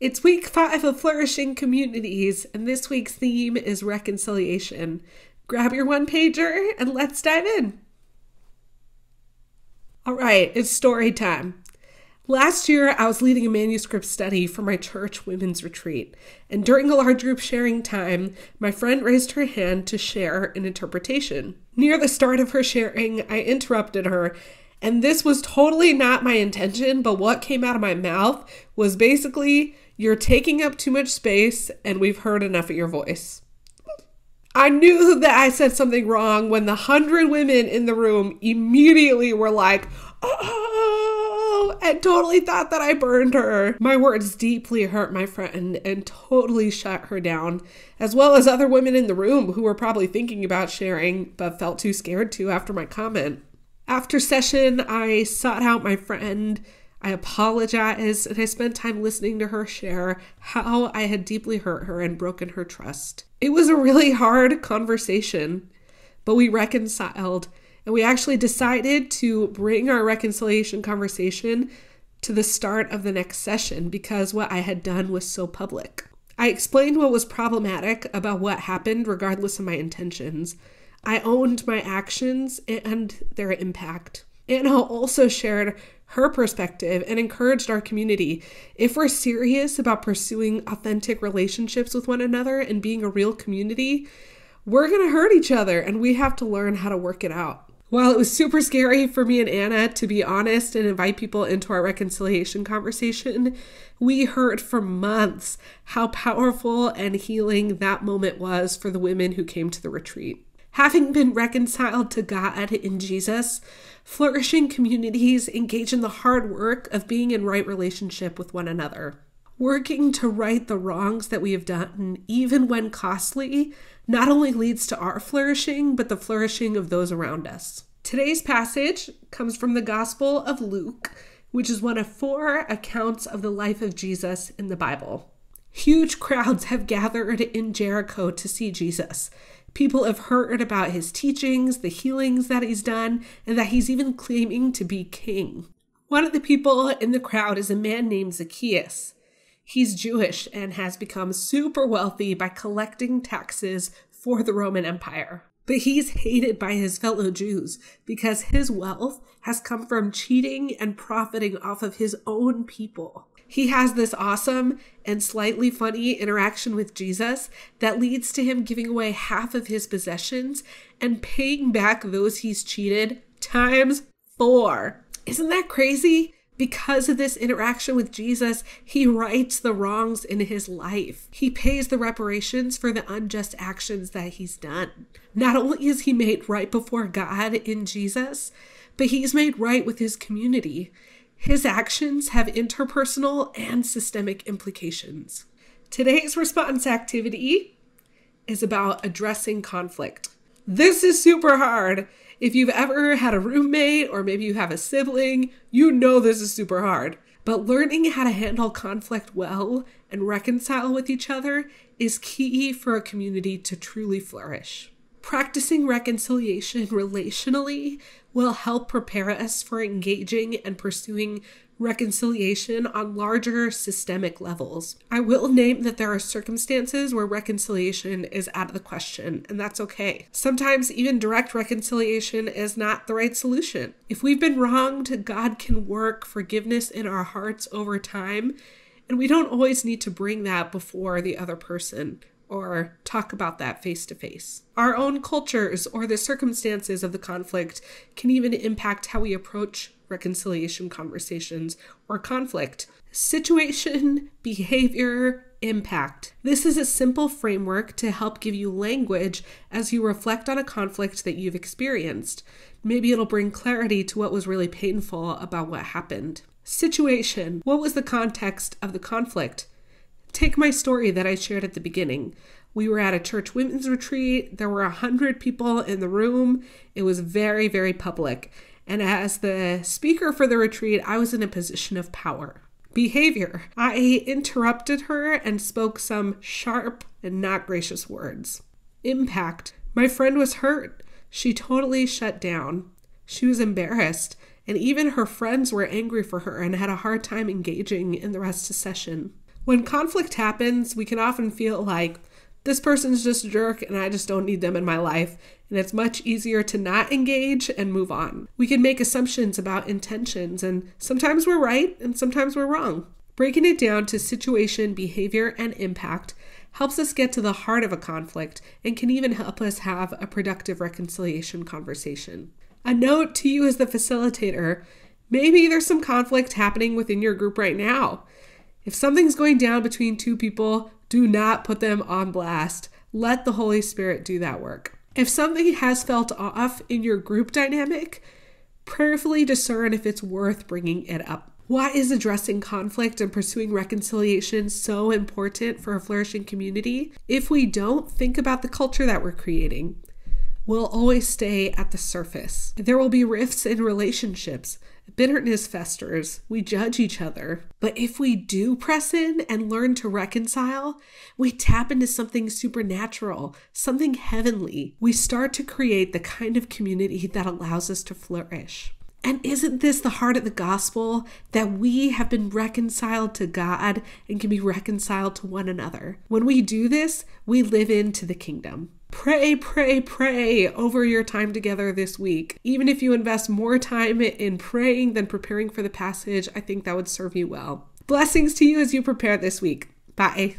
It's week 5 of Flourishing Communities, and this week's theme is reconciliation. Grab your one-pager and let's dive in. All right, it's story time. Last year, I was leading a manuscript study for my church women's retreat, and during a large group sharing time, my friend raised her hand to share an interpretation. Near the start of her sharing, I interrupted her, and this was totally not my intention, but what came out of my mouth was basically, "You're taking up too much space, and we've heard enough of your voice." I knew that I said something wrong when the 100 women in the room immediately were like, "Oh," and totally thought that I burned her. My words deeply hurt my friend and totally shut her down, as well as other women in the room who were probably thinking about sharing but felt too scared to after my comment. After session, I sought out my friend, I apologized, and I spent time listening to her share how I had deeply hurt her and broken her trust. It was a really hard conversation, but we reconciled, and we actually decided to bring our reconciliation conversation to the start of the next session because what I had done was so public. I explained what was problematic about what happened regardless of my intentions. I owned my actions and their impact. Anna also shared her perspective and encouraged our community. If we're serious about pursuing authentic relationships with one another and being a real community, we're going to hurt each other and we have to learn how to work it out. While it was super scary for me and Anna to be honest and invite people into our reconciliation conversation, we heard for months how powerful and healing that moment was for the women who came to the retreat. Having been reconciled to God in Jesus, flourishing communities engage in the hard work of being in right relationship with one another. Working to right the wrongs that we have done, even when costly, not only leads to our flourishing, but the flourishing of those around us. Today's passage comes from the Gospel of Luke, which is one of 4 accounts of the life of Jesus in the Bible. Huge crowds have gathered in Jericho to see Jesus. People have heard about his teachings, the healings that he's done, and that he's even claiming to be king. One of the people in the crowd is a man named Zacchaeus. He's Jewish and has become super wealthy by collecting taxes for the Roman Empire. But he's hated by his fellow Jews because his wealth has come from cheating and profiting off of his own people. He has this awesome and slightly funny interaction with Jesus that leads to him giving away half of his possessions and paying back those he's cheated times 4. Isn't that crazy? Because of this interaction with Jesus, he rights the wrongs in his life. He pays the reparations for the unjust actions that he's done. Not only is he made right before God in Jesus, but he's made right with his community. His actions have interpersonal and systemic implications. Today's response activity is about addressing conflict. This is super hard. If you've ever had a roommate or maybe you have a sibling, you know this is super hard. But learning how to handle conflict well and reconcile with each other is key for a community to truly flourish. Practicing reconciliation relationally will help prepare us for engaging and pursuing reconciliation on larger systemic levels. I will name that there are circumstances where reconciliation is out of the question, and that's okay. Sometimes even direct reconciliation is not the right solution. If we've been wronged, God can work forgiveness in our hearts over time, and we don't always need to bring that before the other person or talk about that face to face. Our own cultures or the circumstances of the conflict can even impact how we approach reconciliation conversations or conflict. Situation, behavior, impact. This is a simple framework to help give you language as you reflect on a conflict that you've experienced. Maybe it'll bring clarity to what was really painful about what happened. Situation. What was the context of the conflict? Take my story that I shared at the beginning. We were at a church women's retreat. There were 100 people in the room. It was very, very public. And as the speaker for the retreat, I was in a position of power. Behavior. I interrupted her and spoke some sharp and not gracious words. Impact. My friend was hurt. She totally shut down. She was embarrassed. And even her friends were angry for her and had a hard time engaging in the rest of the session. When conflict happens, we can often feel like this person's just a jerk and I just don't need them in my life, and it's much easier to not engage and move on. We can make assumptions about intentions, and sometimes we're right and sometimes we're wrong. Breaking it down to situation, behavior, and impact helps us get to the heart of a conflict and can even help us have a productive reconciliation conversation. A note to you as the facilitator, maybe there's some conflict happening within your group right now. If something's going down between two people, do not put them on blast. Let the Holy Spirit do that work. If something has felt off in your group dynamic, prayerfully discern if it's worth bringing it up. Why is addressing conflict and pursuing reconciliation so important for a flourishing community? If we don't think about the culture that we're creating, we'll always stay at the surface. There will be rifts in relationships. Bitterness festers. We judge each other. But if we do press in and learn to reconcile, we tap into something supernatural, something heavenly. We start to create the kind of community that allows us to flourish. And isn't this the heart of the gospel, that we have been reconciled to God and can be reconciled to one another? When we do this, we live into the kingdom. Pray, pray, pray over your time together this week. Even if you invest more time in praying than preparing for the passage, I think that would serve you well. Blessings to you as you prepare this week. Bye.